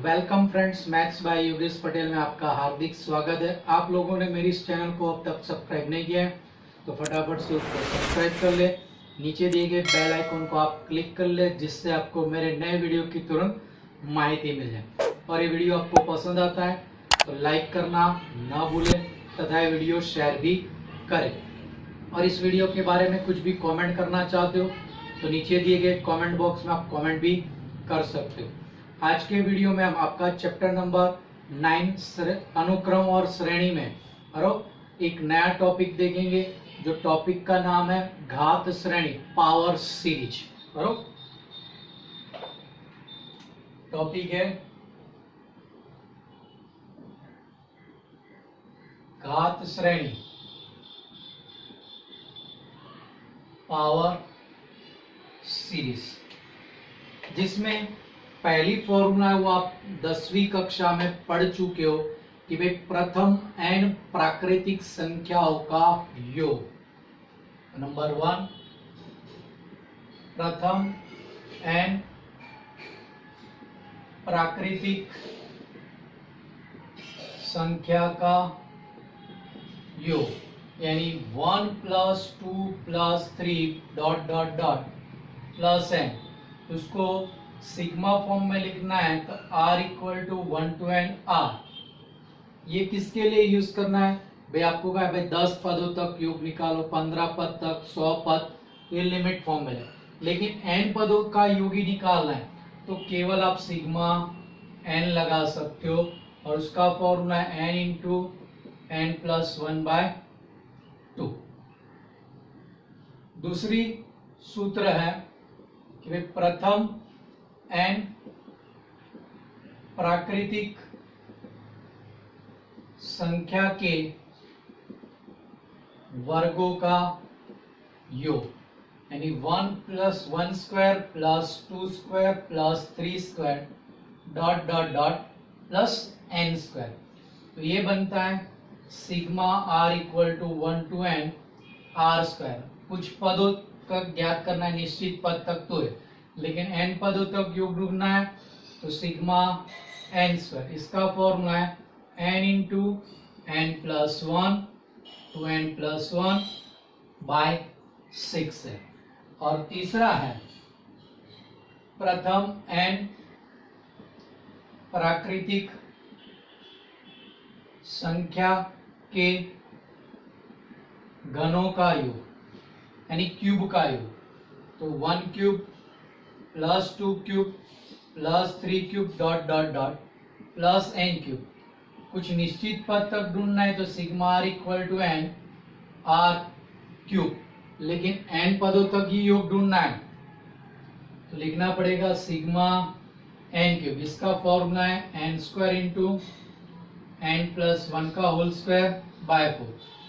Welcome friends, maths by Yogesh Patel में आपका हार्दिक स्वागत है। आप लोगों ने मेरी इस चैनल को अब तक सब्सक्राइब नहीं किया है तो फटाफट से उसको सब्सक्राइब कर ले। नीचे दिए गए बेल आइकन को आप क्लिक कर ले, जिससे आपको मेरे नए वीडियो की तुरंत माहिती मिल जाए। और ये वीडियो आपको पसंद आता है तो लाइक करना ना भूलें तथा ये वीडियो शेयर भी करें। और इस वीडियो के बारे में कुछ भी कमेंट करना चाहते हो तो नीचे दिए गए कमेंट बॉक्स में आप कमेंट भी कर सकते हो। आज के वीडियो में हम आपका चैप्टर नंबर 9 अनुक्रम और श्रेणी में और एक नया टॉपिक देखेंगे, जो टॉपिक का नाम है घात श्रेणी, पावर सीरीज। बरोबर, टॉपिक है घात श्रेणी, पावर सीरीज, जिसमें पहली फॉर्मूला है वो आप 10वीं कक्षा में पढ़ चुके हो कि भाई प्रथम n प्राकृतिक संख्याओं का योग। नंबर 1, प्रथम n प्राकृतिक संख्या का योग, यानी 1 + 2 + 3 ... प्लस n। उसको सिग्मा फॉर्म में लिखना है तो r = 1 to n r। ये किसके लिए यूज करना है भाई? आपको कहा भाई 10 पदों तक योग निकालो, 15 पद तक, 100 पद, ये लिमिट फॉर्म में है। लेकिन n पदों का योग ही निकालना है तो केवल आप सिग्मा n लगा सकते हो, और उसका फॉर्मूला है n × n + 1/2। दूसरी सूत्र है कि भाई प्रथम n प्राकृतिक संख्या के वर्गों का योग, यानी 1 + 1² + 2² + 3² ... प्लस n²। तो ये बनता है sigma r = 1 to n r²। कुछ पदों तक ज्ञात करना है, निश्चित पद तक तो है, लेकिन n पदों तक योग ढूंढना है तो सिग्मा n²। इसका फॉर्मूला है n × n + 1 to n + 1/6 है। और तीसरा है प्रथम n प्राकृतिक संख्या के घनों का योग, यानी क्यूब का योग। तो 1³ + 2³ + 3³ ... प्लस n³। कुछ निश्चित पद तक ढूंढना है तो सिग्मा r = n r³। लेकिन n पदों तक ही योग ढूंढना है तो लिखना पड़ेगा सिग्मा n³। इसका फॉर्मूला है n² × n + 1² 4।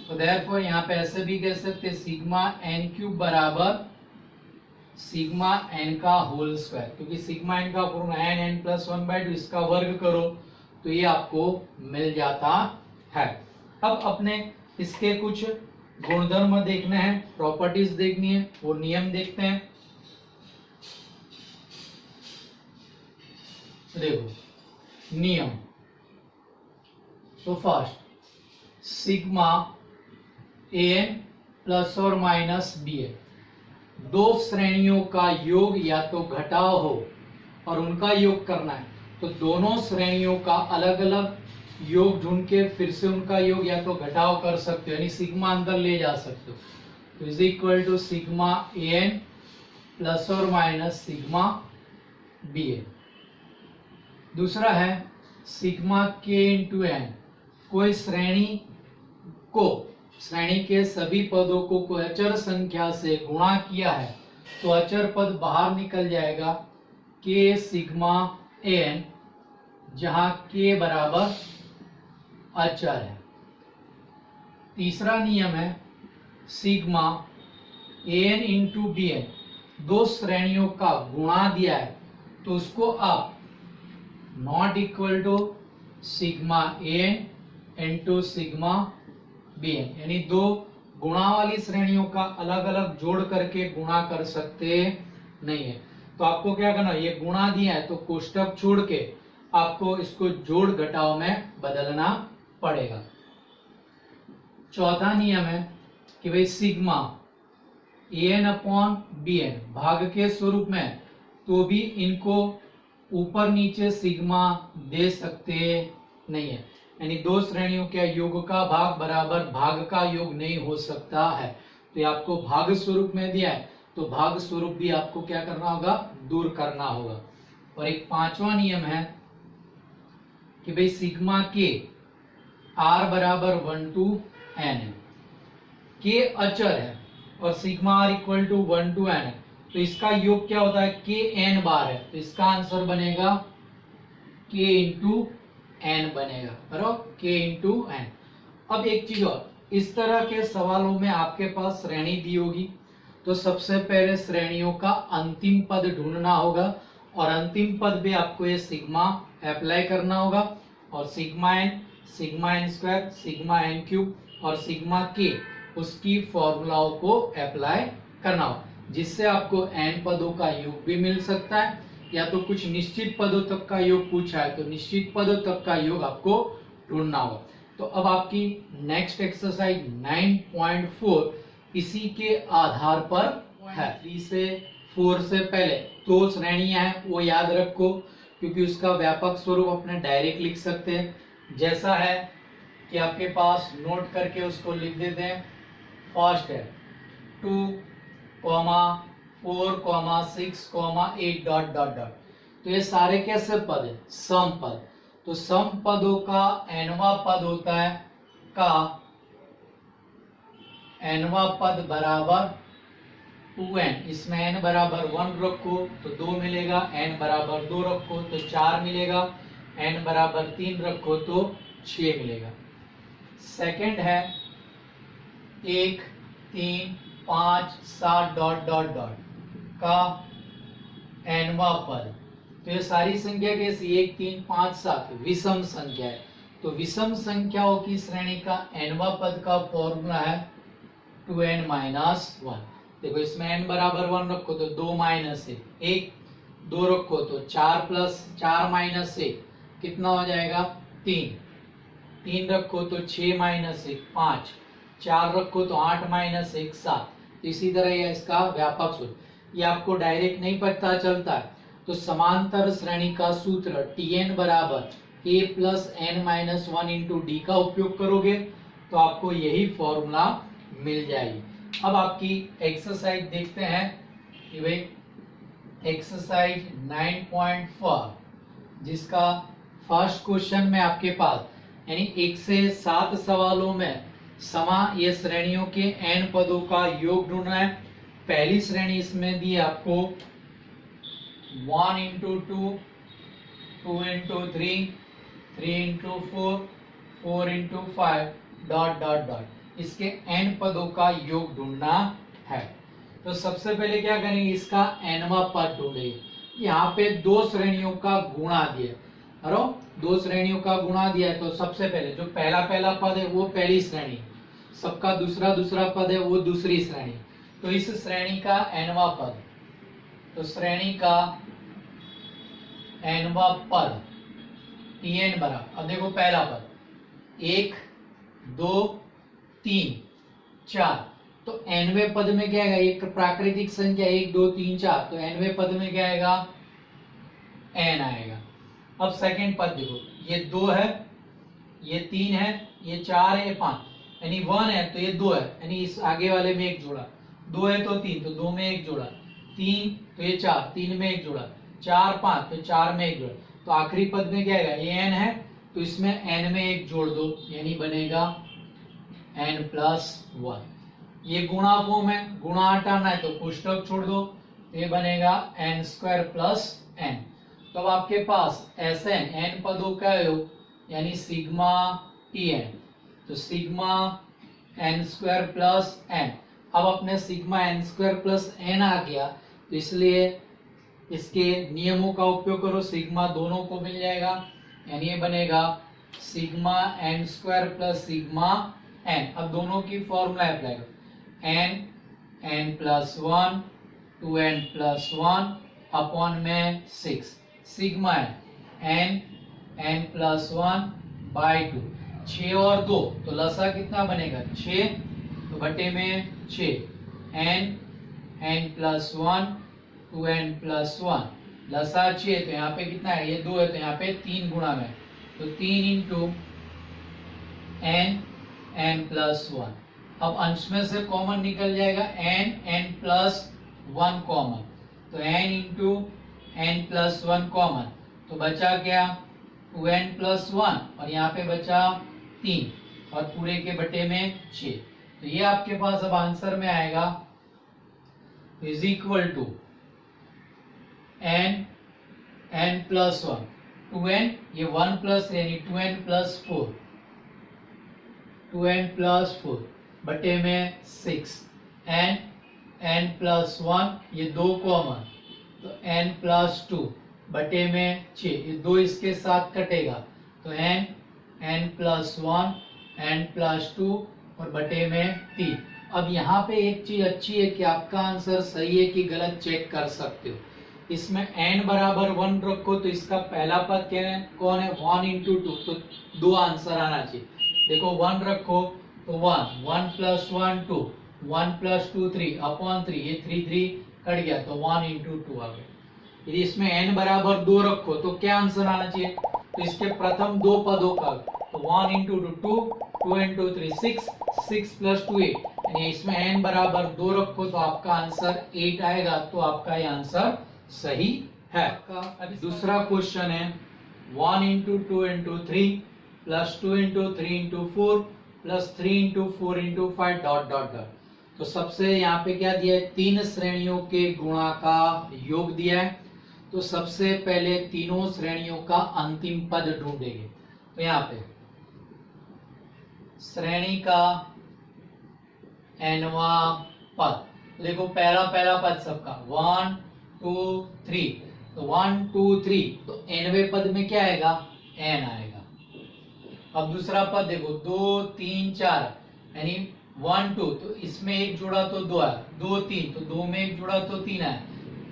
तो देयरफॉर यहाँ पे ऐसे भी कह सकते सिग्मा n³ बराबर सिग्मा n का होल स्क्वायर, क्योंकि सिग्मा n का फॉर्मूला n + 1/2, इसका वर्ग करो तो ये आपको मिल जाता है। अब अपने इसके कुछ गुणधर्म देखने हैं, प्रॉपर्टीज देखनी है, वो नियम देखते हैं। देखो नियम, तो फर्स्ट सिग्मा an ± bn, दो श्रेणियों का योग या तो घटाव हो और उनका योग करना है तो दोनों श्रेणियों का अलग अलग योग ढूंढ के फिर से उनका योग या तो घटाव कर सकते हो, यानी सिग्मा अंदर ले जा सकते हो। तो is equal to sigma an ± sigma bn। दूसरा है सिग्मा k × n, कोई श्रेणी के सभी पदों को कोई अचर संख्या से गुणा किया है तो अचर पद बाहर निकल जाएगा k सिग्मा an, जहां k बराबर अचर है। तीसरा नियम है सिग्मा an × bn, दो श्रेणियों का गुणा दिया है तो उसको आप not equal to sigma an × sigma bn, यानी दो गुणा वाली श्रेणियों का अलग अलग जोड़ करके गुणा कर सकते नहीं है। तो आपको क्या करना है, ये गुणा दिया है तो कोष्टक छोड़ के आपको इसको जोड़ घटाव में बदलना पड़ेगा। चौथा नियम है कि भाई sigma N upon B N भाग के स्वरूप में तो भी इनको ऊपर नीचे सिग्मा दे सकते नहीं है, यानी दो श्रेणियों के योग का भाग बराबर भाग का योग नहीं हो सकता है। तो ये आपको भाग स्वरूप में दिया है, तो भाग स्वरूप भी आपको क्या करना होगा, दूर करना होगा। और एक पांचवा नियम है कि भाई सिग्मा के आर बराबर 1 to n है, के अचर है और sigma R equal to 1 to n है, तो इसका योग क्या होता है, के एन बार है, तो इसका आंसर बनेगा के इंटू एन बनेगा, बराबर के इंटू एन। अब एक चीज और, इस तरह के सवालों में आपके पास श्रेणी दी होगी, तो सबसे पहले श्रेणियों का अंतिम पद ढूंढना होगा और अंतिम पद पे आपको ये सिग्मा अप्लाई करना होगा और sigma N square, sigma N cube और सिग्मा के उसकी फॉर्मूलाओं को अप्लाई करना होगा, जिससे आपको एन पदों का योग भी मिल सकता है, या तो कुछ निश्चित पदों तक का योग पूछा है तो निश्चित पदों तक का योग आपको ढूंढना होगा। तो अब आपकी नेक्स्ट एक्सरसाइज 9.4 इसी के आधार पर है। 3 से 4 से पहले दो श्रेणियां हैं वो याद रखो, क्योंकि उसका व्यापक स्वरूप अपने डायरेक्ट लिख सकते हैं। जैसा है कि आपके पास नोट करके उसको लिख देते हैं। फर्स्ट है 2, 4, 6, 8 डॉट डॉट डॉट। तो ये सारे कैसे पद है, सम पद। तो सम पदों का एनवा पद होता है का एनवा पद बराबर 2n। इसमें n बराबर 1 रखो तो 2 मिलेगा, n बराबर 2 रखो तो 4 मिलेगा, n बराबर 3 रखो तो 6 मिलेगा। सेकंड है 1, 3, 5, 7 डॉट डॉट डॉट का एनवा पद। तो ये सारी संख्या कैसी, 1, 3, 5, 7 विषम संख्या है। तो विषम संख्याओं की श्रेणी का एनवा पद का फॉर्मूला है 2n माइनस 1। देखो इसमें n बराबर 1 रखो तो 2 माइनस 1, 2 रखो तो 4 प्लस 4 माइनस 1 कितना हो जाएगा 3, 3 रखो तो 6 माइनस 1 5, 4 रखो तो 8 माइनस 1 7। इसी तरह यह इसका व्यापक सूत्र, ये आपको डायरेक्ट नहीं पता चलता है तो समांतर श्रेणी का सूत्र Tn बराबर a plus n minus 1 into D का उपयोग करोगे तो आपको यही फॉर्मूला मिल जाएगी। अब आपकी एक्सरसाइज देखते हैं कि भाई एक्सरसाइज 9.4 जिसका फर्स्ट क्वेश्चन में आपके पास यानी 1 से 7 सवालों में समा ये श्रेणियों के n पदों का योग ढूंढना है। पहली श्रेणी इसमें दी आपको 1 into 2, 2 into 3, 3 into 4, 4 into 5 dot dot dot. इसके n पदों का योग ढूंढना है। तो सबसे पहले क्या करेंगे, इसका nवा पद ढूंढेंगे। यहाँ पे दो श्रेणियों का गुणा दिया, अरे दो श्रेणियों का गुणा दिया है तो सबसे पहले जो पहला पहला पद है वो पहली श्रेणी, सबका दूसरा दूसरा पद है वो दूसरी श्रेणी। तो इस श्रेणी का nवा पद, तो श्रेणी का nवा पद Tn बराबर, अब देखो पहला पद 1, 2, 3, 4, तो nवें पद में क्या आएगा, एक प्राकृतिक संख्या 1, 2, 3, 4, तो nवें पद में क्या आएगा n आएगा। अब सेकंड पद देखो, ये 2 है, ये 3 है, ये 4 है, ये 5, यानी 1 है तो ये 2 है, यानी इस आगे वाले में एक जोड़ा, 2 है तो 3, तो 2 में एक जोड़ा, 3 तो ये 4, 3 में एक जोड़ा, 4 5 तो 4 में एक जोड़ा। तो आखिरी पद में क्या आएगा, ये n है तो इसमें n में एक जोड़ दो, यानी बनेगा n प्लस 1। ये गुणा फॉर्म है, गुणा हटाना है तो पुस्तक छोड़ दो, तो ये बनेगा n स्क्वायर प्लस n। तो अब आपके पास Sn n पदों का योग यानी सिग्मा Tn, तो sigma n square plus n। अब अपने sigma n square plus n आ गया तो इसलिए इसके नियमों का उपयोग करो, सिग्मा दोनों को मिल जाएगा, यानी ये बनेगा sigma n square plus sigma n। अब दोनों की फॉर्मूला अप्लाई करो, n plus 1 2n plus 1 upon में 6 sigma n n plus 1 by 2। 6 और 2 तो लसा कितना बनेगा 6, तो बटे में 6 n प्लस 1 2n प्लस 1 लसा 6, तो यहाँ पे कितना है ये 2 है, तो यहाँ पे 3 गुणा में, तो 3 इंटू n प्लस 1। अब अंश में से कॉमन निकल जाएगा n प्लस 1 कॉमन, तो n into n plus 1 common, तो बचा क्या 2n प्लस 1 और यहाँ पे बचा 3 और पूरे के बटे में 6। तो ये आपके पास अब आंसर में आएगा is equal to n plus 1 2n, ये 1 प्लस यानी 2n प्लस 4 2n प्लस 4 बटे में 6 n प्लस 1 ये 2 कॉमन, तो n प्लस 2 बटे में 6, ये 2 इसके साथ कटेगा, तो n प्लस 1 n प्लस 2 और बटे में 3। अब यहाँ पे एक चीज अच्छी है कि आपका आंसर सही है कि गलत चेक कर सकते हो। इसमें n बराबर 1 रखो तो इसका पहला पद क्या है कौन है 1 इंटू 2, तो 2 आंसर आना चाहिए। देखो 1 रखो तो 1 प्लस 1 2 1 प्लस 2 3 अपॉन 3, ये 3 कट गया तो 1 इंटू 2 आ गया। यदि इसमें n बराबर 2 रखो तो क्या आंसर आना चाहिए, तो इसके प्रथम 2 पदों का, तो 1 इंटू 2 2 इंटू 3 6 प्लस 2 8, यानी इसमें n बराबर 2 रखो तो आपका आंसर 8 आएगा, तो आपका ये आंसर सही है। दूसरा क्वेश्चन है 1 into 2 into 3 plus 2 into 3 into 4 plus 3 into 4 into 5 dot dot dot. तो सबसे यहाँ पे क्या दिया है 3 श्रेणियों के गुणा का योग दिया है, तो सबसे पहले तीनों श्रेणियों का अंतिम पद ढूंढेंगे। तो यहाँ पे श्रेणी का nवां पद, देखो पहला पद सबका 1 2 3, तो 1 2 3, तो nवें पद में क्या आएगा n आएगा। अब दूसरा पद देखो 2 3 4, यानी 1 2, तो इसमें एक जुड़ा तो 2 है, 2 3, तो 2 में एक जुड़ा तो 3 है,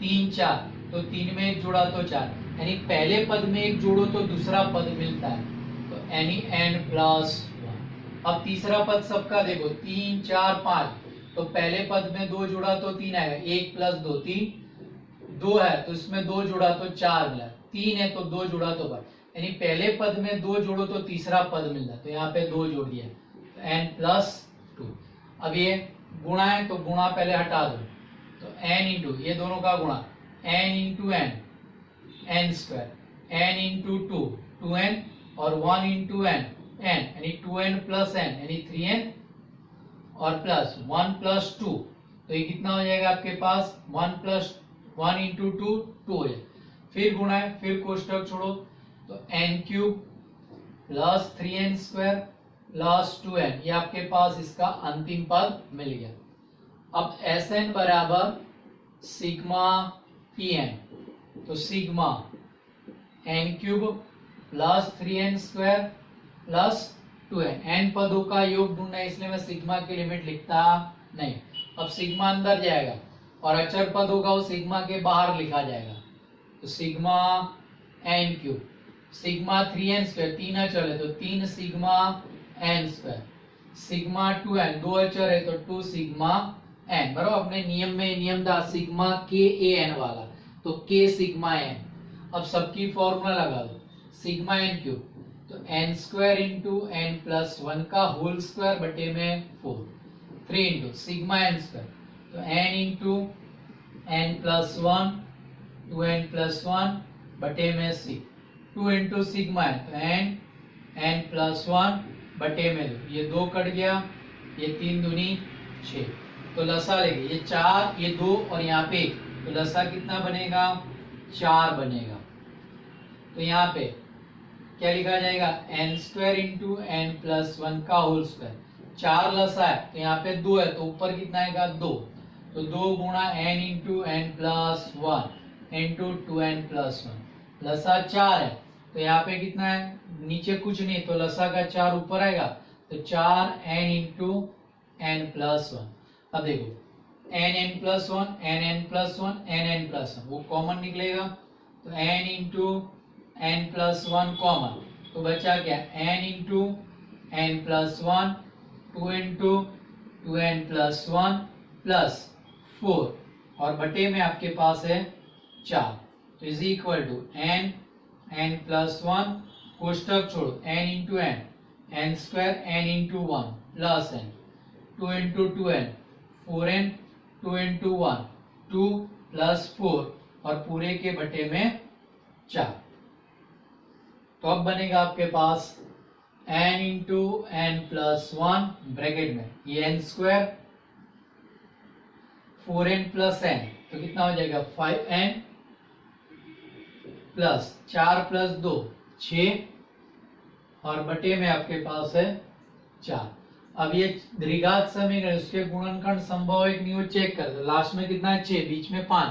3 4, तो 3 में एक जुड़ा तो 4, यानी पहले पद में एक जोड़ो तो दूसरा पद मिलता है, तो यानी n प्लस 1। अब तीसरा पद सबका देखो 3 4 5, तो पहले पद में 2 जुड़ा तो 3 आएगा, 1 प्लस 2 3, 2 है तो इसमें 2 जुड़ा तो 4 मिला, 3 है तो 2 जुड़ा तो 5, यानी पहले पद में 2 जोड़ो तो तीसरा पद मिलता है, तो यहाँ पे 2 जोड़ दिया, तो n प्लस 2। अब ये गुणा है तो गुणा पहले हटा दो, तो n इंटू ये दोनों का गुणा n into n square, n into 2 2n और 1 इंटू n यानी 2n प्लस n यानी 3n और प्लस 1 प्लस 2, तो ये कितना हो जाएगा आपके पास 1 प्लस 1 इंटू 2 2 हो जाएगा। फिर गुणा है, फिर कोष्टक छोड़ो, तो n cube plus 3n square plus 2n, ये आपके पास इसका अंतिम पद मिल गया। अब Sn बराबर सिग्मा Pn, तो sigma n cube plus 3n square plus 2n, n पदों का योग ढूंढना है इसलिए मैं सिग्मा की लिमिट लिखता नहीं। अब सिग्मा अंदर जाएगा और अचर पद होगा वो सिग्मा के बाहर लिखा जाएगा, तो sigma n cube sigma 3n square, 3 अचर है तो 3 sigma n square, sigma 2n 2 अचर है तो 2 सिग्मा n, बराबर अपने नियम में नियम था सिग्मा k a n वाला, तो k सिग्मा n। अब सबकी फॉर्मूला लगा दो, सिग्मा n क्यूब तो n square into n plus 1 का होल स्क्वायर बटे में 4, 3 इंटू सिग्मा n स्क्वायर, तो n into n plus 1 2n plus 1 बटे में 6, 2 इंटू सिग्मा n, तो n प्लस 1 बटे में 2, ये 2 कट गया, ये 3 दूनी 6, तो लसा लेंगे ये 4 ये 2 और यहाँ पे 1, तो लसा कितना बनेगा 4 बनेगा। तो यहाँ पे क्या लिखा जाएगा n square into n plus 1 का होल स्क्वायर, 4 लसा है तो यहाँ पे 2 है तो ऊपर कितना आएगा 2, तो 2 गुणा n into n plus 1 into 2n plus 1, लसा 4 है तो यहाँ पे कितना है नीचे कुछ नहीं, तो लसा का 4 ऊपर आएगा, तो 4n इंटू n प्लस 1। अब देखो n plus 1 n plus 1 n plus 1 वो कॉमन निकलेगा, तो n into n plus one common, तो बचा क्या n into n plus one, 2 into 2n plus one plus 4 और बटे में आपके पास है 4, तो is equal to n plus one कोष्टक छोड़ो n into n square n into one plus n 2 into 2n 4n 2 into 1 2 plus 4 और पूरे के बटे में 4। तो अब बनेगा आपके पास n into n plus one bracket में ये n square 4n plus n, तो कितना हो जाएगा 5n प्लस 4 प्लस 2 6 और बटे में आपके पास है 4। अब ये द्विघात समीकरण उसके गुणनखंड संभव है कि नहीं वो चेक कर दो। लास्ट में कितना है 6, बीच में 5,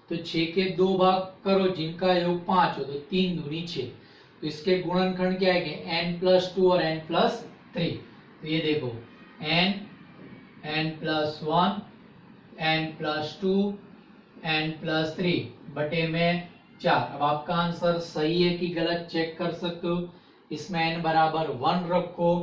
तो 6 के 2 भाग करो जिनका योग 5 हो, तो 3 दूनी 6, तो इसके गुणनखंड क्या है कि n प्लस 2 और n प्लस 3। तो ये देखो n plus 1 n plus 2 n plus 3 बटे में 4। अब आपका आंसर सही है कि गलत चेक कर सकते हो। इसमें n बराबर 1 रखो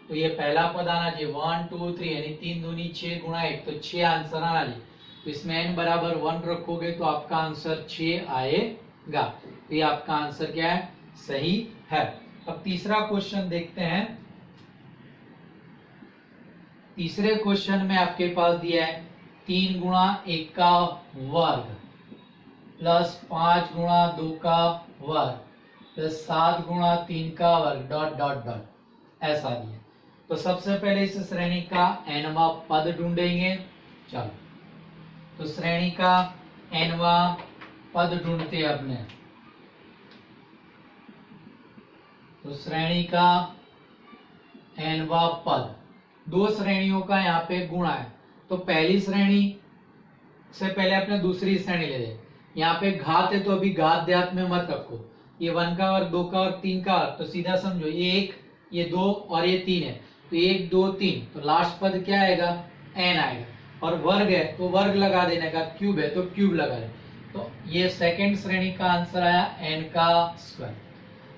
तो ये पहला पद आना चाहिए 1 2 3 यानी 3 दूनी 6 गुणा 1, तो 6 आंसर आना चाहिए। तो इसमें n बराबर 1 रखोगे तो आपका आंसर 6 आएगा। तो ये आपका आंसर क्या है, सही है। अब तीसरा क्वेश्चन देखते हैं। तीसरे क्वेश्चन में आपके पास दिया है 3 गुणा 1 का वर्ग प्लस 5 गुणा 2 का वर्ग प्लस 7 गुणा 3 का वर्ग डॉट डॉट डॉट ऐसा दिया। तो सबसे पहले इस श्रेणी का nवां पद ढूंढेंगे। चलो तो श्रेणी का nवां पद ढूंढते हैं अपने। तो श्रेणी का nवां पद, दो श्रेणियों का यहाँ पे गुणा है, तो पहली श्रेणी से पहले अपने दूसरी श्रेणी ले लें। यहाँ पे घात है तो अभी घात देहात में मत रखो, ये 1 का वर्ग 2 का वर्ग 3 का वर्ग, तो सीधा समझो ये 1 ये 2 और ये 3 है, तो 1 2 3, तो लास्ट पद क्या आएगा n आएगा, और वर्ग है तो वर्ग लगा देने का, क्यूब है तो क्यूब लगा दे, तो ये सेकंड श्रेणी का आंसर आया n का स्क्वायर।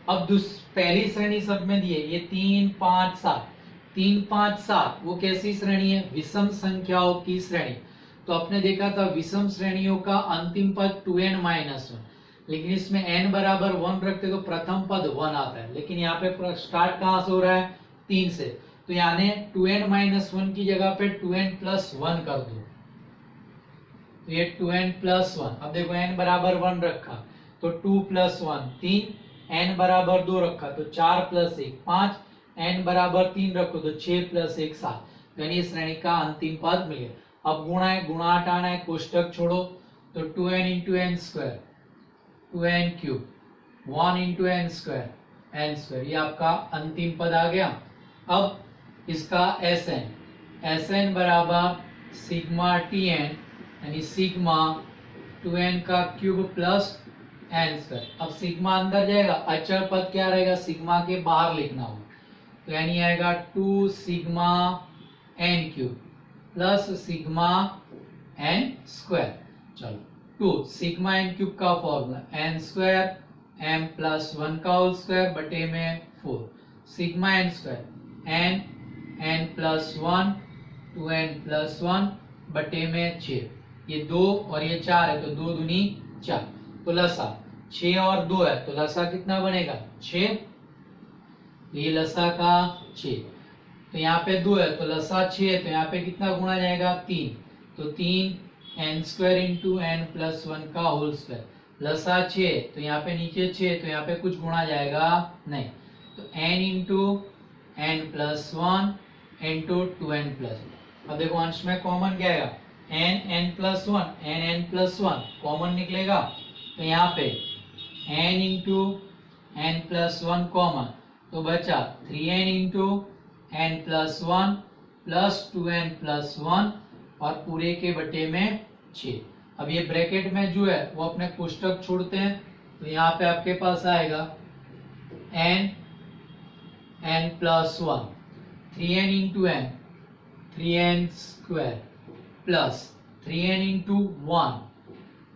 अब पहली श्रेणी सब में दिए ये 3 5 7, 3 5 7 वो कैसी श्रेणी है, विषम संख्याओं की श्रेणी। तो आपने देखा था विषम श्रेणियों का अंतिम पद 2n माइनस 1, लेकिन इसमें n बराबर 1 रखते तो प्रथम पद 1 आता है, लेकिन यहाँ पे स्टार्ट कहाँ से हो रहा है 3 से, तो यानी 2n माइनस 1 की जगह पे 2n प्लस 1 कर दो, तो ये 2n प्लस 1। अब देखो n बराबर 1 रखा तो 2 प्लस 1 3, n बराबर 2 रखा तो 4 प्लस 1 5, n बराबर 3 रखो तो 6 प्लस 1 7, यानी श्रेणी का अंतिम पद मिल गया। अब गुणा है, गुणा हटाना है, कोष्टक छोड़ो, तो 2n into N square 2n cube 1 into N square n square, ये आपका अंतिम पद आ गया। अब इसका Sn बराबर सिग्मा Tn यानी सिग्मा 2n का क्यूब प्लस n स्क्वायर। अब सिग्मा अंदर जाएगा, अचर पद क्या रहेगा, सिग्मा के बाहर लिखना होगा, तो यानी आएगा 2 sigma n cube plus sigma n square. चलो 2 सिग्मा n क्यूब का formula n square m plus 1 का होल स्क्वायर बटे में 4 sigma n square n plus 1 2n plus 1 बटे में 6, ये 2 और ये 4 है तो 2 दूनी 4, तो लसा 6 और 2 है तो लसा कितना बनेगा 6, ये लसा का 6, तो यहाँ पे 2 है तो लसा 6 है, तो यहाँ पे कितना गुणा जाएगा 3, तो 3 n square into n plus 1 का होल स्क्वायर, लसा 6 तो यहाँ पे नीचे 6 तो यहाँ पे कुछ गुणा जाएगा नहीं, तो n into n plus 1 into 2n plus. अब देखो अंश में कॉमन क्या आएगा n plus 1 n plus 1 common निकलेगा, तो यहाँ पे n into n plus 1 common, तो बचा 3n into n plus 1 plus 2n plus 1 और पूरे के बटे में 6। अब ये ब्रैकेट में जो है वो अपने कोष्टक छोड़ते हैं, तो यहाँ पे आपके पास आएगा n plus 1 3n into n 3n square plus 3n into 1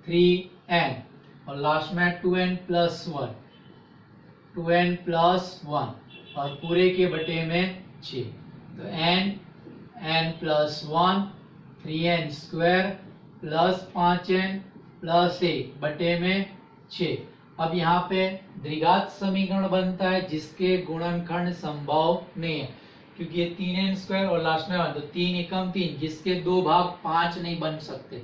3n और लास्ट में 2n प्लस 1 2n प्लस 1 और पूरे के बटे में 6, तो n plus 1 3n square plus 5n plus 1 बटे में 6। अब यहाँ पे द्विघात समीकरण बनता है जिसके गुणनखंड संभव नहीं है, क्योंकि ये 3n स्क्वायर और लास्ट में 1, तो 3 एकम 3, जिसके 2 भाग 5 नहीं बन सकते,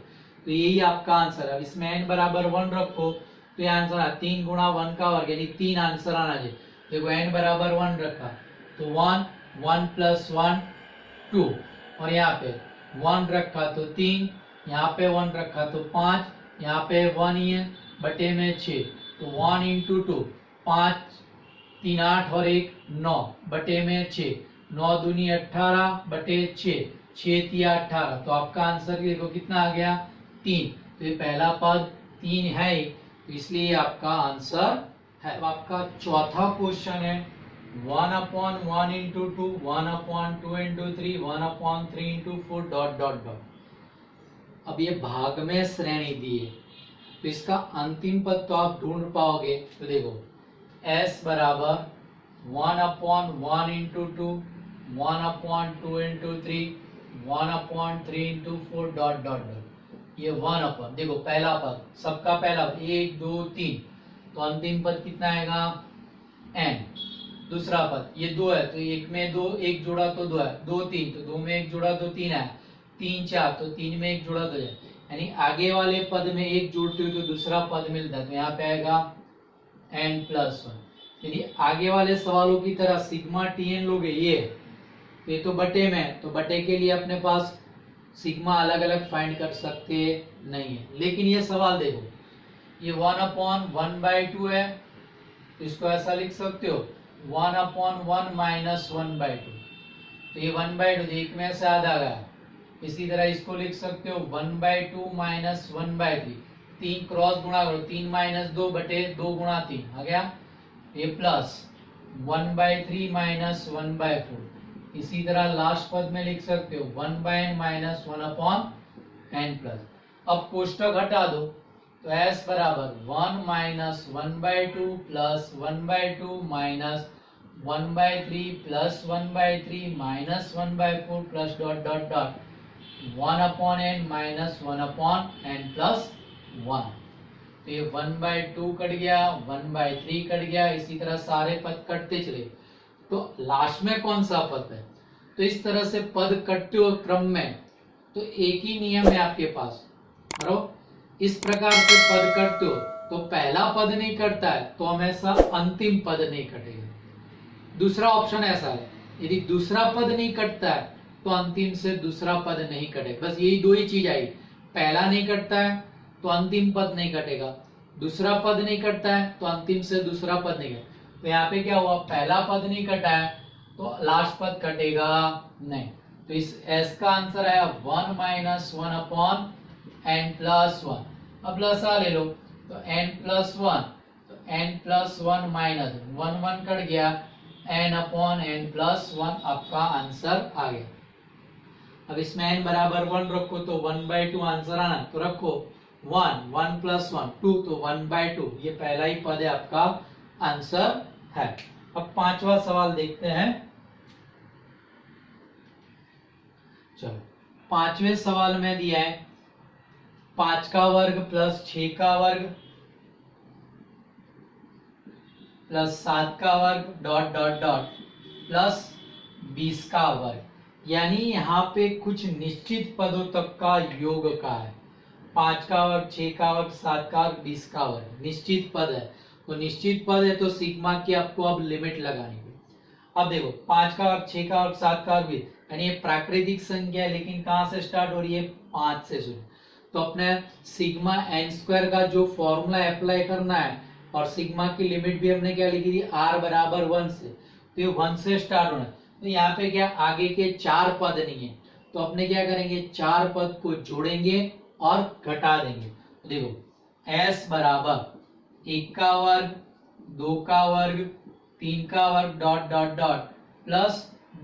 तो यही आपका आंसर है। अब इसमें n बराबर 1 रखो तो ये आंसर है 3 गुणा 1 का वर्ग, यानी 3 आंसर आना चाहिए। देखो n बराबर 1 रखा तो 1 प्लस 1 2, और यहाँ पे 1 रखा तो 3, यहाँ पे 1 रखा तो 5, यहाँ पे 1 ही है बटे में 6, तो 1 इंटू 2 5 3 8 और 1 9 बटे में 6, 9 दूनी 18 बटे 6, 6 तिया 18, तो आपका आंसर देखो कितना आ गया 3। तो ये पहला पद 3 है ही, तो इसलिए आपका आंसर है। अब आपका चौथा क्वेश्चन है 1/1 into 2, 1/2 into 3, 1/3 into 4 dot dot dot. अब ये भाग में श्रेणी दी है, तो इसका अंतिम पद तो आप ढूंढ पाओगे। तो देखो s बराबर 1/1 into 2, 1/2 into 3, 1/3 into 4 dot dot dot. ये 1/, देखो पहला पद सबका पहला 1 2 3, तो अंतिम पद कितना आएगा n। दूसरा पद ये 2 है, तो 1 में 2 1 जोड़ा तो 2 है, 2 3 तो 2 में 1 जोड़ा तो 3 है, 3 4 तो 3 में 1 जोड़ा तो है, यानी आगे वाले पद में 1 जोड़ते हो तो दूसरा पद मिलता है, तो यहाँ पे आएगा n प्लस 1। यानी आगे वाले सवालों की तरह सिग्मा tn लोगे ये तो बटे में, तो बटे के लिए अपने पास सिग्मा अलग अलग फाइंड कर सकते नहीं है। लेकिन ये सवाल देखो ये 1/1/2 है, तो इसको ऐसा लिख सकते हो 1/1 माइनस 1/2, तो ये 1/2 एक में से आधा गया। इसी तरह इसको लिख सकते हो 1/2 माइनस 1/3, 3 क्रॉस गुणा करो 3 माइनस 2 बटे 2 गुणा 3 आ गया, ये प्लस 1/3 माइनस 1/4। इसी तरह लास्ट पद में लिख सकते हो 1/n माइनस 1/n प्लस। अब कोष्टक हटा दो तो s बराबर 1 minus 1/2 plus 1/2 minus 1/3 plus 1/3 minus 1/4 plus dot dot dot 1/n minus 1/n plus 1। तो ये 1/2 कट गया, 1/3 कट गया, इसी तरह सारे पद कटते चले। तो लास्ट में कौन सा पद है, तो इस तरह से पद कटते हो क्रम में, तो एक ही नियम है आपके पास, बराबर इस प्रकार से पद कटते हो तो पहला पद नहीं कटता है तो हमेशा अंतिम पद नहीं कटेगा। दूसरा ऑप्शन ऐसा है, यदि दूसरा पद नहीं कटता है तो अंतिम से दूसरा पद नहीं कटेगा। बस यही दो ही चीज आई, पहला नहीं कटता है तो अंतिम पद नहीं कटेगा, दूसरा पद नहीं कटता है तो अंतिम से दूसरा पद नहीं कटेगा। तो यहाँ पे क्या हुआ, पहला पद नहीं कटा है तो लास्ट पद कटेगा नहीं, तो इस s का आंसर आया 1 माइनस 1/n प्लस 1। अब प्लस आ ले लो तो n प्लस 1, तो n प्लस 1 माइनस 1 1 कट गया, n/n प्लस 1 आपका आंसर आ गया। अब इसमें n बराबर 1 रखो तो 1/2 आंसर आना, तो रखो 1 प्लस 1 2, तो 1/2 ये पहला ही पद है आपका आंसर है। अब पांचवा सवाल देखते हैं। चलो पांचवें सवाल में दिया है 5 का वर्ग प्लस 6 का वर्ग प्लस 7 का वर्ग डॉट डॉट डॉट प्लस 20 का वर्ग, यानी यहाँ पे कुछ निश्चित पदों तक का योग का है। 5 का वर्ग 6 का वर्ग 7 का वर्ग 20 का वर्ग निश्चित पद है, तो निश्चित पद है तो सिग्मा की आपको अब लिमिट लगानी है। अब देखो 5 का वर्ग 6 का वर्ग 7 का वर्ग 20, यानी ये प्राकृतिक संख्या है, लेकिन कहां से स्टार्ट हो रही है 5 से शुरू। तो अपने सिग्मा n स्क्वायर का जो फॉर्मूला अप्लाई करना है, और सिग्मा की लिमिट भी हमने क्या लिखी थी r बराबर 1 से, तो ये 1 से स्टार्ट होना है। तो यहाँ पे क्या आगे के 4 पद नहीं है, तो अपने क्या करेंगे 4 पद को जोड़ेंगे और घटा देंगे। तो देखो s बराबर 1 का वर्ग 2 का वर्ग 3 का वर्ग डॉट डॉट डॉट प्लस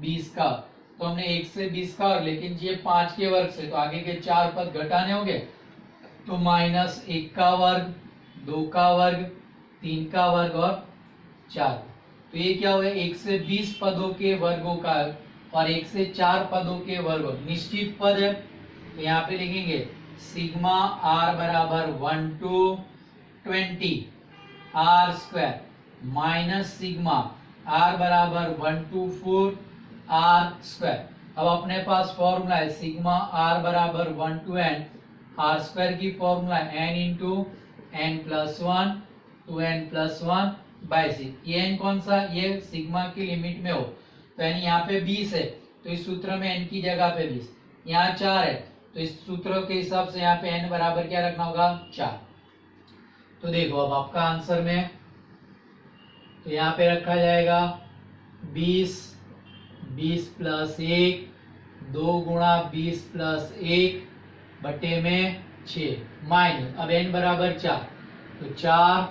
20 का, तो हमने 1 से 20 का वर्ग, लेकिन ये 5 के वर्ग से, तो आगे के 4 पद घटाने होंगे, तो -1 का वर्ग 2 का वर्ग 3 का वर्ग और 4। तो ये क्या हुआ, 1 से 20 पदों के वर्गों का और 1 से 4 पदों के वर्गों, निश्चित पद है तो यहाँ पे लिखेंगे सिग्मा r बराबर 1 to 20 r square minus sigma r बराबर 1 to 4 r स्क्वायर। अब अपने पास फॉर्मूला है सिग्मा r बराबर 1 to n, r स्क्वायर की formula n into n plus 1 two n plus 1 by 6। ये n कौन सा, ये सिग्मा की लिमिट में हो तो n यहाँ पे 20 है तो इस सूत्र में n की जगह पे 20, यहाँ 4 है तो इस सूत्र के हिसाब से यहाँ पे n बराबर क्या रखना होगा 4। तो देखो अब आपका आंसर में तो यहाँ पे रखा जाएगा 20, 20 प्लस 1, 2 गुणा 20 प्लस 1 बटे में 6 माइनस, अब n बराबर 4 तो 4,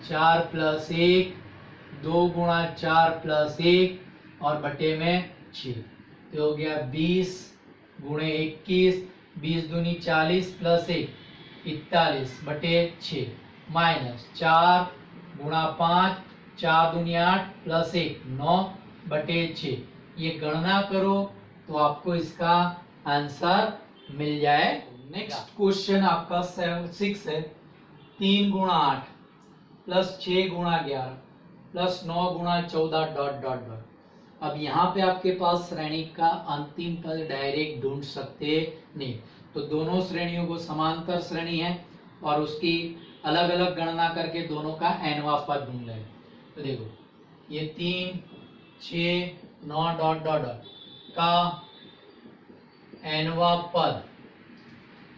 4 प्लस 1, 2 गुणा 4 प्लस 1 और बटे में 6। तो हो गया 20 गुणे 21, 20 दूनी 40 प्लस 1 41 बटे 6 माइनस 4 गुणा 5, 4 दूनी 8 प्लस 1 9 बटे 6। ये गणना करो तो आपको इसका आंसर मिल जाए। नेक्स्ट क्वेश्चन आपका 6 है, 3 गुणा 8 प्लस 6 गुणा 11 प्लस 9 गुणा 14 डॉट डॉट डॉट। अब यहाँ पे आपके पास श्रेणी का अंतिम पद डायरेक्ट ढूंढ सकते नहीं, तो दोनों श्रेणियों को समांतर श्रेणी है और उसकी अलग अलग गणना करके दोनों का nवां पद ढूंढ लेंगे। तो देखो ये 3, 6, 9 डॉट डॉट डॉट का nवां पद,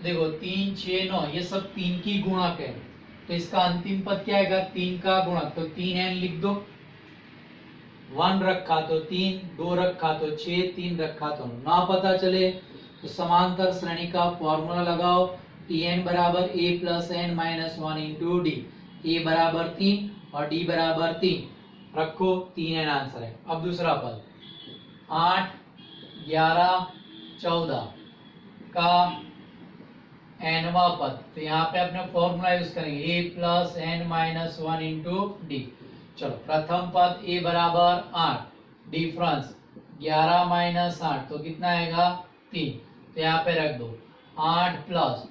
देखो 3, 6, 9 ये सब 3 की गुणक है तो इसका अंतिम पद क्या आएगा 3 का गुणक, तो 3n लिख दो, 1 रखा तो 3, 2 रखा तो 6, 3 रखा तो 9। ना पता चले तो समांतर श्रेणी का फॉर्मूला लगाओ, Tn बराबर a plus n minus 1 into D, a बराबर 3 और d बराबर 3 रखो, 3n आंसर है। अब दूसरा पद 8, 11, 14 का nवां पद, तो यहाँ पे अपने फॉर्मूला यूज करेंगे a plus n minus 1 into D. चलो प्रथम पद a बराबर 8, डिफरेंस 11 माइनस 8 तो कितना आएगा 3, तो यहाँ पे रख दो 8 प्लस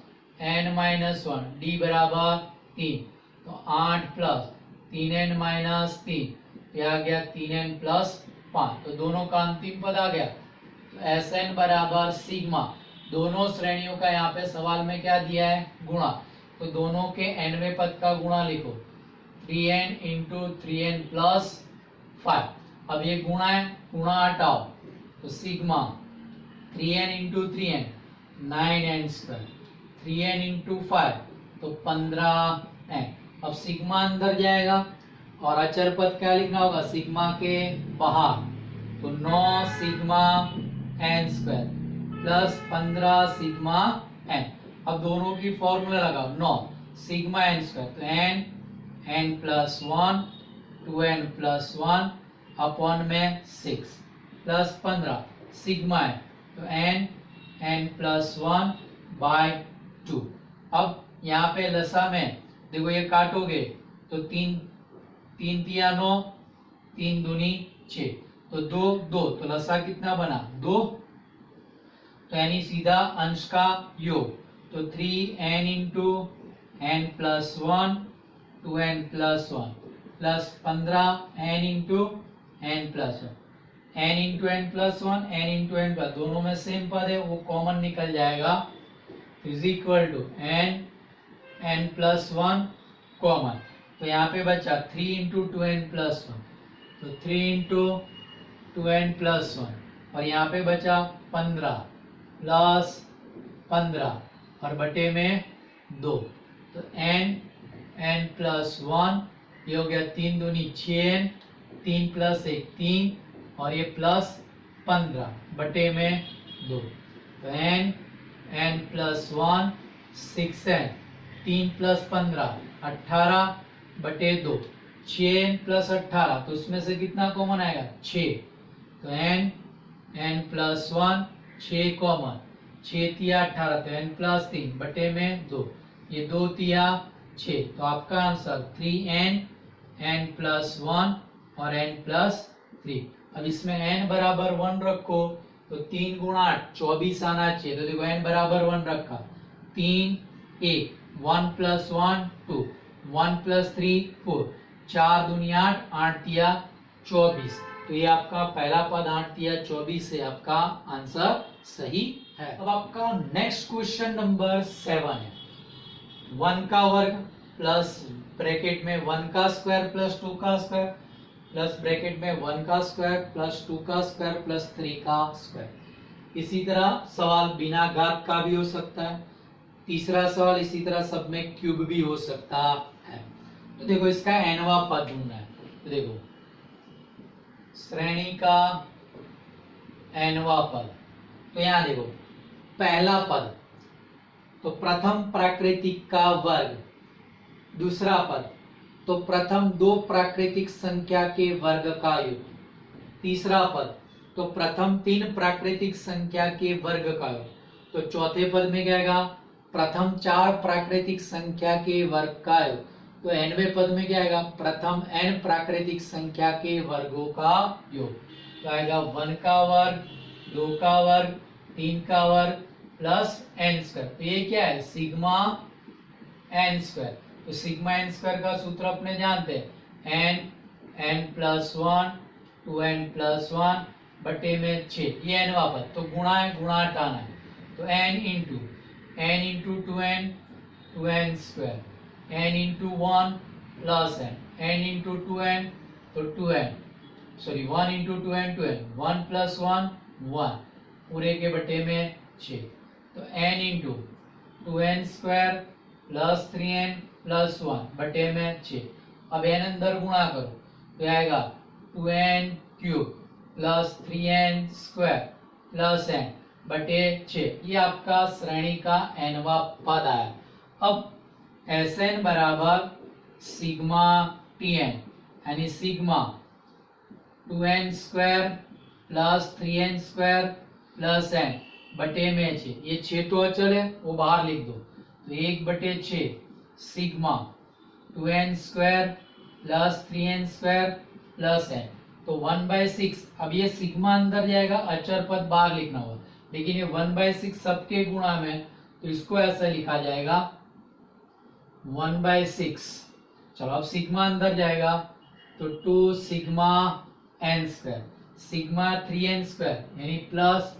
n माइनस 1 d बराबर 3, तो 8 प्लस 3n माइनस 3 ये आ गया 3n प्लस 5, तो दोनों का अंतिम पद आ गया। तो Sn बराबर सिग्मा, दोनों श्रेणियों का यहाँ पे सवाल में क्या दिया है गुणा, तो दोनों के nवें पद का गुणा लिखो 3n इंटू 3n प्लस 5। अब ये गुणा है, गुणा हटाओ तो sigma 3n into 3n 9n square, 3n into 5 तो 15n। अब सिग्मा अंदर जाएगा और अचर पद क्या लिखना होगा सिग्मा के बाहर, तो 9 sigma n square plus 15 sigma n। अब दोनों की फॉर्मूला लगाओ 9 सिग्मा n स्क्वायर, तो n plus 1 2n plus 1 upon में 6 प्लस 15 सिग्मा है तो n प्लस 1 बाय 2। अब यहाँ पे लसा में देखो ये काटोगे तो 3 3 9, 3 दूनी 6 तो 2 2, तो लसा कितना बना 2, तो यानी सीधा अंश का योग, तो 3n into n plus 1 2n plus 1 plus 15n into n plus 1, n into n plus 1 n into n plus, दोनों में सेम पद है वो कॉमन निकल जाएगा, is equal to n plus 1 common, तो यहाँ पे बचा 3 इंटू 2n प्लस 1, तो 3 इंटू 2n प्लस 1 और यहाँ पे बचा 15 प्लस 15 और बटे में 2, तो n प्लस 1 ये हो गया 3 दूनी 6n, 3 प्लस 1 3 और ये प्लस 15 बटे में 2, तो n प्लस 1 6n, 3 प्लस 15 18 बटे 2, 6n प्लस 18 तो उसमें से कितना कॉमन आएगा 6, तो n प्लस 1 6 कॉमन, 6 तिया 18 तो n प्लस 3 बटे में 2, ये 2 तिया 6, तो आपका आंसर 3n n प्लस 1 और n प्लस 3। अब इसमें n बराबर 1 रखो तो 3 गुणा 8 24 आना चाहिए। तो देखो n बराबर 1 रखा, 3 1 1 प्लस 1 2 1 प्लस 3 4 4 दूनी 8 8 तिया 24। तो ये आपका पहला पद 8 तिया 24 से आपका आंसर सही है। अब आपका नेक्स्ट क्वेश्चन नंबर 7 है। 1 का वर्ग प्लस ब्रैकेट में 1 का स्क्वायर प्लस 2 का स्क्वायर प्लस ब्रैकेट में 1 का स्क्वायर प्लस 2 का स्क्वायर प्लस 3 का स्क्वायर। इसी तरह सवाल बिना घात का भी हो सकता है। तीसरा सवाल इसी तरह सब में क्यूब भी हो सकता है। तो देखो इसका एनवा पद ढूंढना है। तो देखो श्रेणी का एनवा पद, तो यहां देखो पहला पद तो प्रथम प्राकृतिक का वर्ग, दूसरा पद तो प्रथम दो प्राकृतिक संख्या के वर्ग का योग, तीसरा पद तो प्रथम 3 प्राकृतिक संख्या के वर्ग का योग। तो चौथे पद में क्या आएगा, प्रथम 4 प्राकृतिक संख्या के वर्ग का योग। तो nवें पद में क्या आएगा, प्रथम n प्राकृतिक संख्या के वर्गों का योग। तो आएगा 1 का वर्ग 2 का वर्ग 3 का वर्ग प्लस n स्क्वायर। तो ये क्या है, सिग्मा n स्क्वायर। तो सिग्मा n स्क्वायर का सूत्र अपने जानते हैं, n प्लस 1 2n प्लस 1 बटे में 6। ये n वापस तो गुणा है, गुणा हटाना है। तो n into 2n 2n square, n into 1 plus n into 2n तो 2n, sorry 1 into 2n 1 plus 1 1 पूरे के बटे में 6। तो n into 2n square plus 3n plus 1 बटे में 6। अब n अंदर गुणा करो तो आएगा 2n cube plus 3n square plus n बटे 6। ये आपका श्रेणी का nवा पद आया। अब Sn बराबर सिग्मा Tn यानी sigma 2n square plus 3n square plus n बटे में 6। ये 6 तो अचल है, वो बाहर लिख दो। तो 1 बटे 6 sigma 2n square plus 3n square plus n। तो 1/6। अब ये सिग्मा अंदर जाएगा, अचर पद बाहर लिखना होगा, लेकिन ये 1/6 सबके गुणा में, तो इसको ऐसा लिखा जाएगा 1/6। चलो अब सिग्मा अंदर जाएगा तो 2 sigma n square, sigma 3n square यानी plus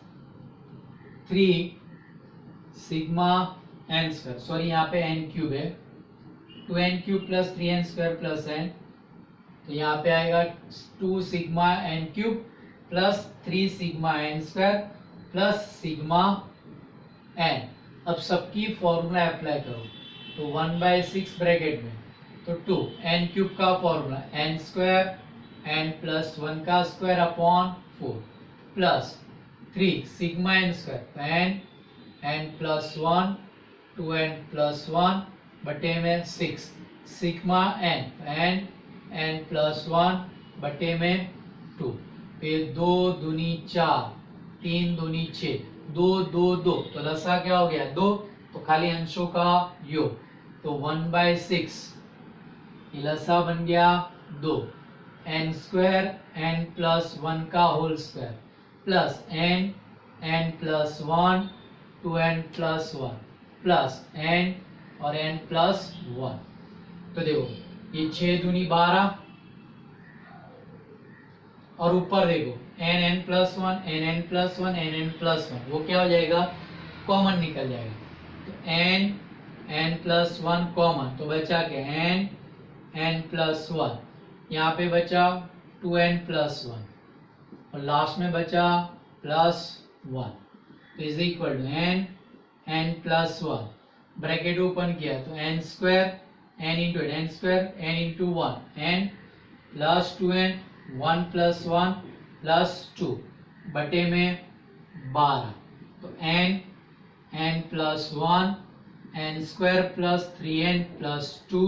3 sigma n square, sorry यहाँ पे n क्यूब है, 2n cube plus 3n square plus n। तो यहाँ पे आएगा 2 sigma n cube plus 3 sigma n square plus sigma n। अब सबकी फॉर्मूला अप्लाई करो तो 1/6 ब्रैकेट में तो 2 n क्यूब का formula n square n plus 1 का square upon 4 plus 3 sigma n square n plus 1 2n plus 1 बटे में 6 सिग्मा n प्लस 1 बटे में 2। फिर 2 दूनी 4 3 दूनी 6 2 2 2 तो लसा क्या हो गया 2, तो खाली अंशों का योग। तो 1/6 लसा बन गया 2 n स्क्वायर n प्लस 1 का whole square plus n plus 1 2n plus 1 plus n और n प्लस 1। तो देखो ये 6 दूनी 12 और ऊपर देखो n plus 1 n plus 1 n plus 1, वो क्या हो जाएगा, कॉमन निकल जाएगा। तो n प्लस 1 कॉमन, तो बचा क्या n प्लस 1, यहाँ पे बचा 2n प्लस 1 और लास्ट में बचा प्लस 1। तो is equal to n plus 1 bracket open किया तो n square n into n square n into 1 n plus 2n 1 plus 1 plus 2 बटे में 12। तो n plus 1 n square plus 3n plus 2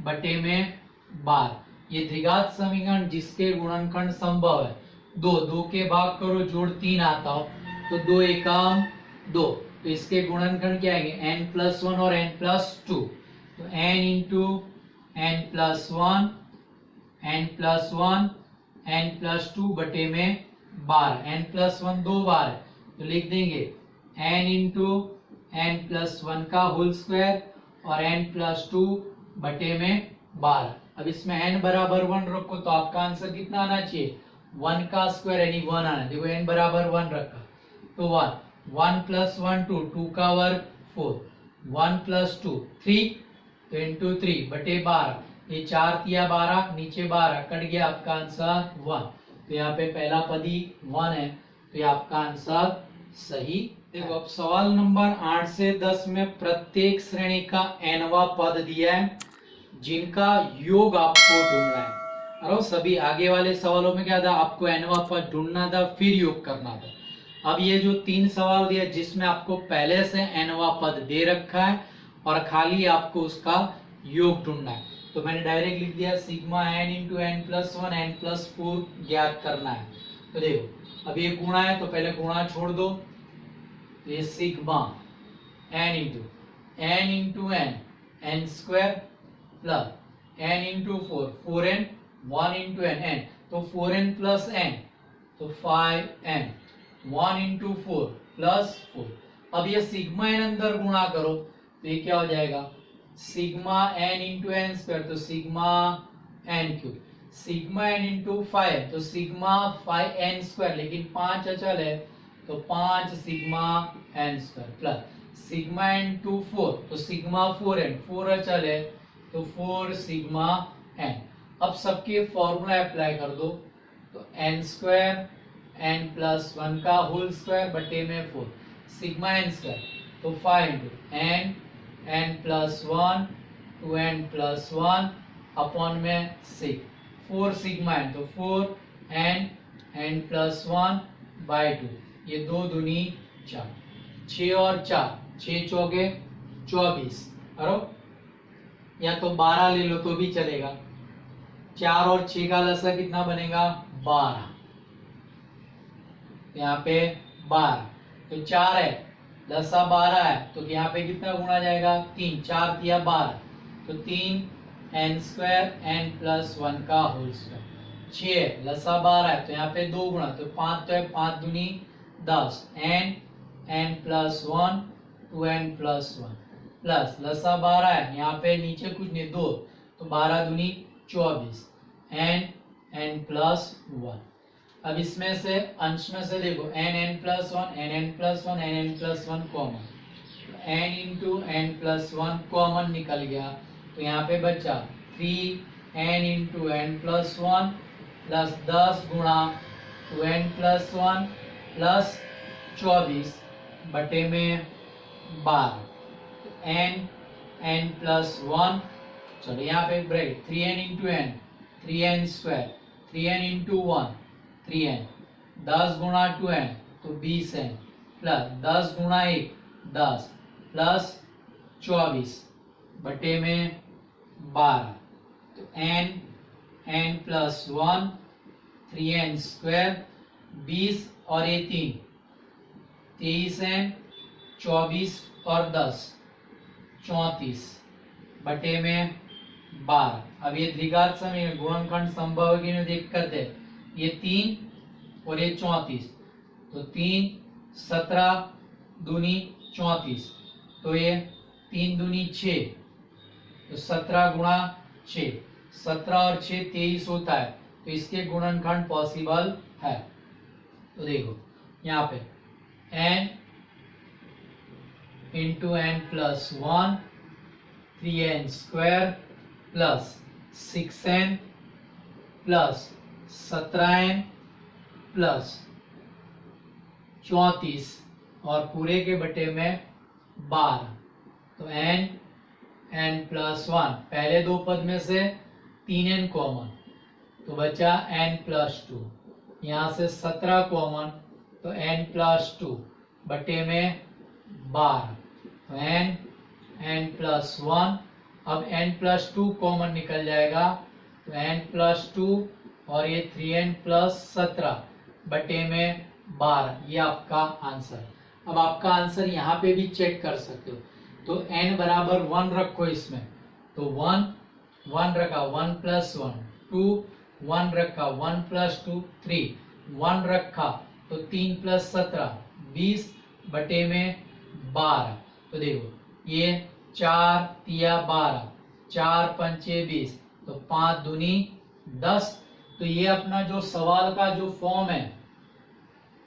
बटे में 12। ये द्विघात समीकरण जिसके गुणनखंड संभव है, 2 के भाग करो जोड़ 3 आता हो तो 2 एकम 2, तो इसके गुणनखंड क्या आएंगे n प्लस 1 और n प्लस 2। तो n into n plus 1 n+1 n+2 बटे में 12, n+1 दो बार है तो लिख देंगे n इंटू n+1 का होल स्क्वायर और n+2 बटे में 12। अब इसमें n बराबर 1 रखो तो आपका आंसर कितना आना चाहिए, 1 का स्क्वायर यानी 1 आना। देखो n बराबर 1 रखा तो 1 + 1 2 का वर्ग 4, 1 + 2 3 तो इंटू 3 बटे 12, ये 4 तिया 12, नीचे 12 कट गया, आपका आंसर 1। तो यहाँ पे पहला पद ही 1 है तो ये आपका आंसर सही। देखो अब सवाल नंबर 8 से 10 में प्रत्येक श्रेणी का nवां पद दिया है जिनका योग आपको ढूंढना है। और सभी आगे वाले सवालों में क्या था, आपको nवां पद ढूंढना था फिर योग करना था। अब ये जो 3 सवाल दिया जिसमें आपको पहले से nवां पद दे रखा है और खाली आपको उसका योग ढूंढना है, तो मैंने डायरेक्ट लिख दिया sigma n into n+1 n+4 ज्ञात करना है। तो देखो अब ये गुणा है तो पहले गुणा छोड़ दो, तो ये sigma n into n square plus n into 4n 1 into n तो 4n प्लस n तो 5n 1 इंटू 4 प्लस 4। अब ये सिग्मा n अंदर गुणा करो तो ये क्या हो जाएगा, sigma n into n square तो sigma n cube, sigma n into 5 तो सिग्मा 5n स्क्वायर, लेकिन 5 अचल है तो 5 sigma n square plus sigma n into 4 तो सिग्मा 4n, 4 अचल है तो 4 सिग्मा n। अब सबके फॉर्मूला अप्लाई कर दो तो n स्क्वायर n+1 का होल स्क्वायर बटे में 4 सिग्मा n स्क्वायर तो 5 इंटू n+1 2n+1 अपॉन में 6 4 सिग्मा n तो 4 n+1 बाई 2, ये 2 दूनी 4, 6 और 4 6 चौके 24, और या तो 12 ले लो तो भी चलेगा, 4 और 6 का लसा कितना बनेगा 12, यहाँ पे 12 तो 4 है लसा 12 है तो यहाँ पे कितना गुणा जाएगा 3, 4 तिया 12 तो 3 n स्क्वायर n+1 का होल स्क्वायर, 6 है लसा 12 है तो यहाँ पे 2 गुणा तो 5 तो है 5 दूनी 10 n+1 2n+1 प्लस लसा 12 है यहाँ पे नीचे कुछ नहीं 2 तो 12 दूनी 24 n+1। अब इसमें से अंश में से देखो n+1 common, n into n+1 common निकल गया तो यहाँ पे बचा 3n इंटू n+1 प्लस 10 गुणा 2n+1 प्लस 24 बटे में 12 n+1, चलो यहाँ पे break 3n into n 3n square 3n into 1 3n 10 गुणा 2n तो 20n प्लस 10 गुणा 1 10 प्लस 24 बटे में 12 तो n+1 3n स्क्वायर 20 और ये 3 23n 24 और 10 34 बटे में 12। अब ये द्विघात समीकरण गुणनखंड संभव है कि नहीं देख करते, ये 3 और ये 34 तो 3 17 दूनी 34 तो ये 3 दूनी 6 तो 17 गुणा 6 17 और 6 23 होता है तो इसके गुणनखंड पॉसिबल है। तो देखो यहाँ पे n into n+1 3n square plus 6n plus 17n plus 34 और पूरे के बटे में 12 तो n+1 पहले दो पद में से 3n कॉमन तो बचा n+2, यहाँ से 17 कॉमन तो n+2 बटे में 12 तो n+1। अब n+2 कॉमन निकल जाएगा तो n+2 और ये 3n प्लस 17 बटे में 12, ये आपका आंसर। अब आपका आंसर यहाँ पे भी चेक कर सकते हो तो n बराबर 1 रखो इसमें तो 1 1 रखा 1+1 2 1 रखा, 1 प्लस 2 3 1 रखा तो 3 प्लस 17 20 बटे में 12। तो देखो ये 4 तिया 12, 4 पंचे 20, तो 5 दूनी 10। तो ये अपना जो सवाल का जो फॉर्म है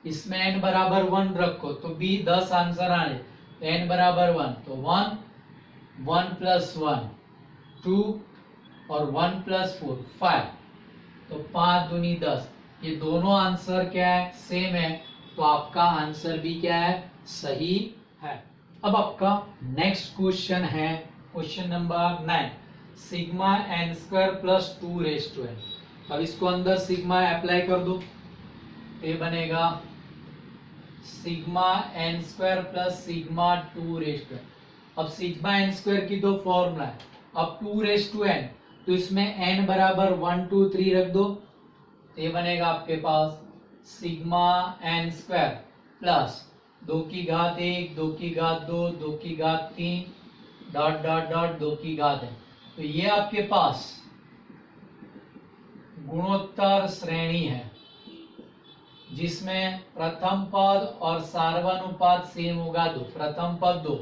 इसमें n बराबर 1 रखो तो b 10 आंसर आने, तो n बराबर 1 तो 1 1 प्लस 1 2 और 1 प्लस 4 5, तो 5 दूनी 10। ये दोनों आंसर क्या है, सेम है, तो आपका आंसर भी क्या है, सही है। अब आपका नेक्स्ट क्वेश्चन है question number 9, sigma N square plus 2 raise to N. अब इसको अंदर सिग्मा अप्लाई कर दो, ये बनेगा sigma N square plus sigma 2 raise to N. अब सिग्मा एन स्क्वायर की तो फॉर्मूला है, अब 2 रेज टू एन, तो इसमें n बराबर 1 2 3 रख दो, तो ये बनेगा आपके पास सिग्मा एन स्क्वायर प्लस 2 की घात 1 2 की घात 2 2 की घात 3 डॉट डॉट डॉट 2 की घात है। तो ये आपके पास गुणोत्तर श्रेणी है जिसमें प्रथम पद और सार्वनुपात सेम होगा 2। प्रथम पद 2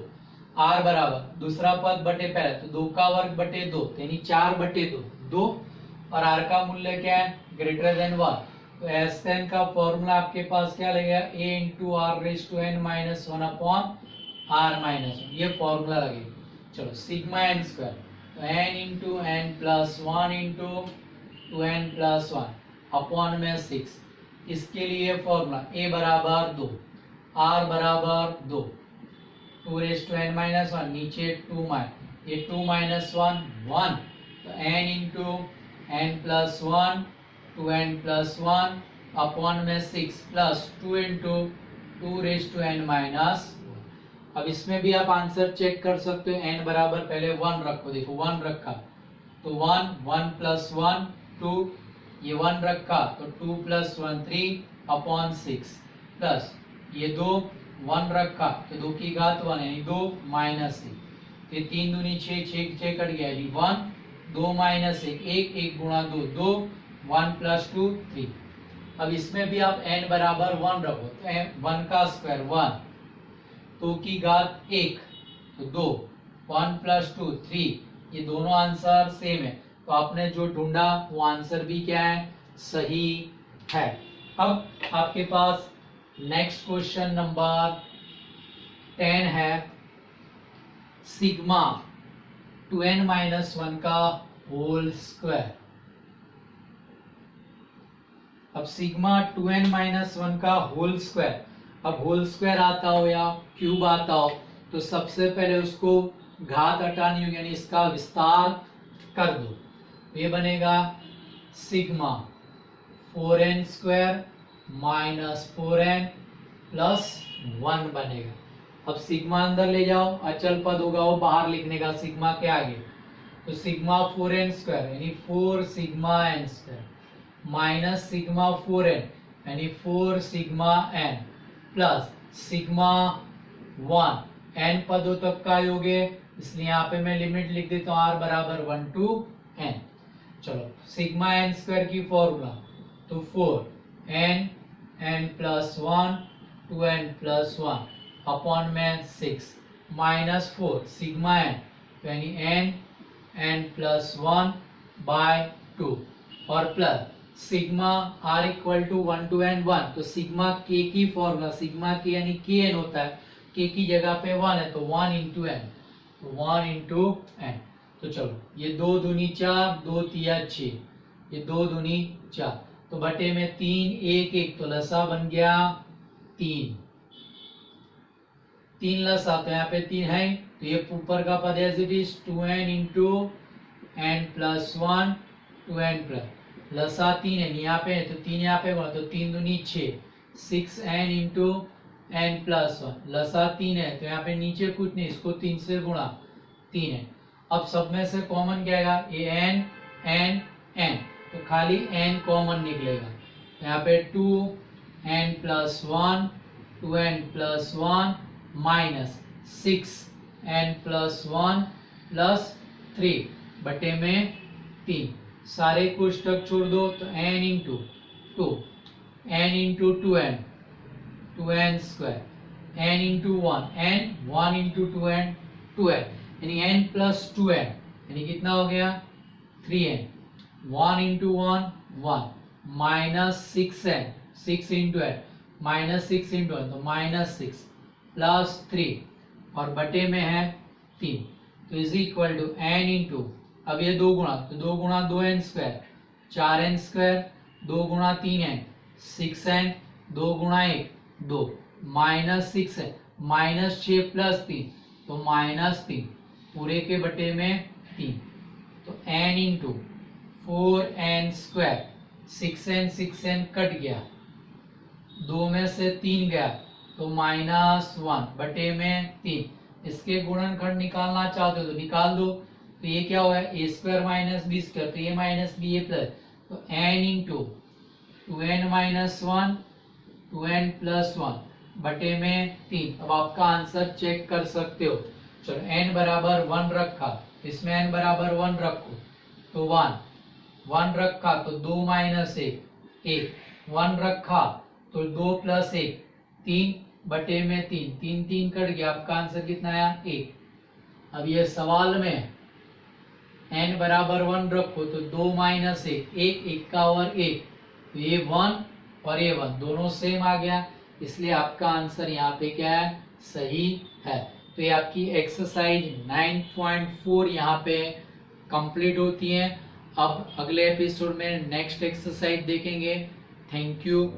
r बराबर, दूसरा पद बटे पहले तो 2 का वर्ग बटे 2 यानी 4 बटे 2 2, और r का मूल्य क्या है, ग्रेटर देन 1। तो एस एन का फॉर्मूला आपके पास क्या लगेगा, a into R raise to N minus 1 upon R minus 1, ये फॉर्मूला लगेगा। चलो सिग्मा एन स्क्वायर, तो n into N plus 1 into 2n plus 1 upon में 6, इसके लिए फॉर्मूला a बराबर 2 r बराबर 2 2 रेज टू n माइनस 1, नीचे 2 ये 2 माइनस 1 1, तो n into n plus 1 2n plus 1 upon में 6 plus 2 into 2 raise to n minus 1। अब इसमें भी आप आंसर चेक कर सकते हो, n बराबर पहले 1 रखो, देखो 1 रखा तो 1 1 प्लस 1 2, ये 1 रखा तो 2 प्लस 1 3 अपॉन 6 प्लस ये 2 1 रखा तो 2 की घात 1 यानी 2 माइनस 1, ये 3 दूनी 6 6 6 कट गया यानी 1 2 माइनस 1 1 1 गुणा 2 2 1 प्लस 2 3। अब इसमें भी आप n बराबर 1 रखो, तो 1 का स्क्वायर 1, 2 की घात 1 तो 2 1 प्लस 2 3, ये दोनों आंसर सेम है, तो आपने जो ढूंढा वो आंसर भी क्या है, सही है। अब आपके पास नेक्स्ट क्वेश्चन नंबर 10 है, सिग्मा 2n माइनस 1 का होल स्क्वायर। अब सिग्मा 2n माइनस 1 का होल स्क्वायर, अब होल स्क्वायर आता हो या क्यूब आता हो तो सबसे पहले उसको घात हटानी होगी, यानी इसका विस्तार कर दो, ये बनेगा sigma 4n square minus 4n plus 1 बनेगा। अब सिग्मा अंदर ले जाओ, अचल पद होगा वो बाहर लिखने का सिग्मा के आगे, तो सिग्मा 4n स्क्वायर यानी 4 sigma n square minus sigma 4n यानी 4 sigma n plus sigma 1 n पदों तक का योग है, इसलिए यहाँ पे मैं लिमिट लिख देता हूँ r बराबर 1 to n। चलो सिग्मा n स्क्वायर की फॉर्मूला तो 4 n plus 1 2n plus 1 upon में 6 माइनस 4 सिग्मा n यानी n प्लस 1 बाय 2 और plus sigma r equal to 1 to n 1, तो सिग्मा k की फॉर्मूला सिग्मा k यानी kn होता है, k की जगह पे 1 है तो 1 इंटू n, तो 1 इंटू n। तो चलो ये 2 दूनी 4 2 तिया 6, ये 2 दूनी 4, तो बटे में 3 1 1, तो लसा बन गया 3 3 लसा, तो यहाँ पे 3 है, तो ये ऊपर का पद as it is 2n into n plus 1 2n plus लसा 3 है यहाँ पे, तो 3 यहाँ पे तो 3 दूनी 6 6n इंटू n प्लस 1 लसा 3 है, तो यहाँ पे नीचे कुछ नहीं, इसको 3 से गुणा 3 है। अब सब में से कॉमन क्या आएगा, ये n तो खाली n कॉमन निकलेगा, यहाँ पे 2n plus 1 2n plus 1 minus 6n plus 1 plus 3 बटे में 3 सारे कोष्टक छोड़ दो तो n into two, n into two N, two N square, n into one, n, one into two N, two N, यानी n प्लस टू एन, यानी कितना हो गया 3n, one into one, one, minus six N, six into N, minus six into N, तो minus six, plus three, और बटे में है तीन, तो is equal to n into, अब ये दो गुणा, तो दो गुणा दो एन स्क्वायर, चार एन स्क्वायर, दो गुणा तीन एन, सिक्स एन, दो गुणा एक, दो, माइनस सिक्स है, माइनस छः प्लस तीन, तो माइनस तीन, पूरे के बटे में तीन, तो n into four N square, six N cut गया, दो में से तीन गया, तो माइनस वन बटे में तीन, इसके गुणनखंड निकालना चाहते हो तो निकाल दो, तो ये क्या हुआ है A square minus B square, तो ये माइनस बी ए प्लस, तो n into two N minus one, two N plus one बटे में तीन। अब आपका आंसर चेक कर सकते हो। चलो n बराबर वन रखा, इसमें n बराबर वन रखो, तो वन, वन रखा तो दो माइनस एक, एक, वन रखा तो दो प्लस एक, तीन बटे में तीन, तीन तीन कट गया, आपका आंसर कितना आया एक। अब ये सवाल में n बराबर वन रखो तो दो माइनस एक, एक, एक का और एक, तो ये वन और ये वन दोनों सेम आ गया, इसलिए आपका आंसर यहाँ पे क्या है सही है। तो ये आपकी एक्सरसाइज 9.4 यहाँ पे कंप्लीट होती है। अब अगले एपिसोड में नेक्स्ट एक्सरसाइज देखेंगे। Thank you.